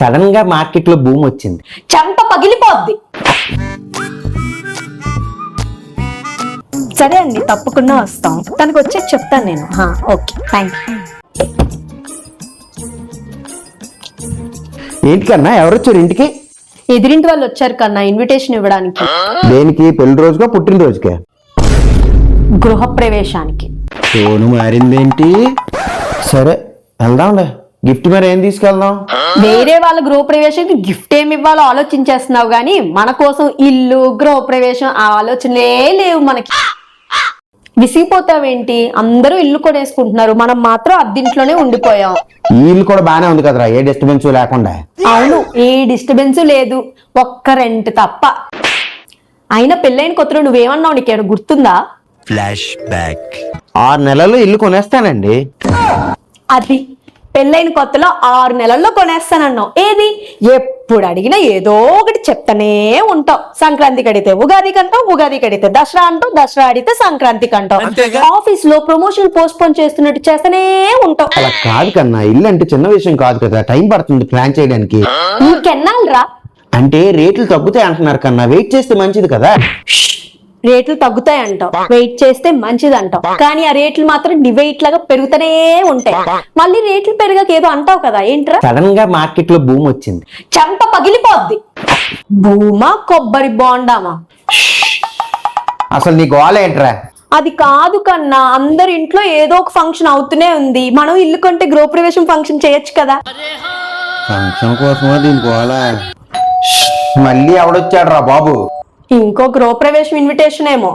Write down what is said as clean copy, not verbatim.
Sudden గా market లో భూమి వచ్చింది. చెంప పగిలిపోద్ది. సరే అండి, తప్పకుండా వస్తాం. తనకు వచ్చాక చెప్తాను నేను. Okay, thank you. ఏంటి కన్నా ఎవరొచ్చారు ఇంటికి? ఎదిరింటి వాళ్ళు వచ్చారు కన్నా, ఇన్విటేషన్ ఇవ్వడానికి. దేనికి? పెళ్లి రోజుగా పుట్టినరోజుకే? గృహ ప్రవేశానికి. ఫోను మారిందేంటి? సరే వెళ్దాంలే. గిఫ్ట్ మరి ఏం తీసుకెళ్దాం? వేరే వాళ్ళ గృహ ప్రవేశానికి గిఫ్ట్ ఏమి ఇవ్వాలో ఆలోచించేస్తున్నావు గానీ మన కోసం ఇల్లు, గృహ ప్రవేశం ఆ ఆలోచనలే లేవు మనకి. విసిగిపోతావేంటి? అందరూ ఇల్లు కొనేసుకుంటున్నారు, మనం మాత్రం అద్దింట్లోనే ఉండిపోయాం. ఈ ఇల్లు కూడా బానే ఉంది కదరా, ఏ డిస్టర్బెన్స్ లేకుండా. అవును, ఏ డిస్టర్బెన్స్ లేదు, ఒక్క రెంట్ తప్ప. అయినా పెళ్ళైన కొత్తలో నువ్వేమన్నావు, నీకేమైనా గుర్తుందా? Flash back. 6 నెలల్లో ఇల్లు కొనేస్తానండి. అది పెళ్ళైన కొత్తలో 6 నెలల్లో కొనేస్తానన్నావు. ఏది? ఎప్పుడు అడిగినా ఏదో ఒకటి చెప్తానే ఉంటావు. సంక్రాంతికి అడిగితే ఉగాదికి అంటావు, ఉగాదికి అడిగితే దసరా అంటావు, దసరా అడిగితే సంక్రాంతికి అంటావు. ఆఫీస్ లో ప్రమోషన్ పోస్ట్ పోన్ చేస్తున్నట్టు చేస్తూనే ఉంటావు. అలా కాదు కన్నా, ఇల్లు అంటే చిన్న విషయం కాదు కదా, టైం పడుతుంది ప్లాన్ చేయడానికి. నీకెన్నాళ్ళరా? అంటే రేట్లు తగ్గుతాయి అంటున్నారు కన్నా, వెయిట్ చేస్తే మంచిది కదా. రేట్లు తగ్గుతాయి అంటావు, వెయిట్ చేస్తే మంచిది అంటావు, కానీ ఆ రేట్లు మాత్రం డివైట్ లాగా పెరుగుతూనే ఉంటాయి. మళ్ళీ రేట్లు పెరగక ఏదో అంటావు కదా, ఏంట్రా? సడన్ గా మార్కెట్ లో భూమి వచ్చింది. చెంప పగిలిపోద్ది. భూమా, కొబ్బరి బోండామా? అసలు నీ గోల ఏంట్రా? అది కాదు కన్నా, అందరి ఇంట్లో ఏదో ఒక ఫంక్షన్ అవుతూనే ఉంది. మనం ఇల్లు కొంటే గృహప్రవేశం ఫంక్షన్ చేయొచ్చు కదా. ఫంక్షన్ కోసమా దీని గోల? మళ్ళీ ఎవడొచ్చాడు రా బాబు? ఇంకో గృహప్రవేశం ఇన్విటేషన్ ఏమో.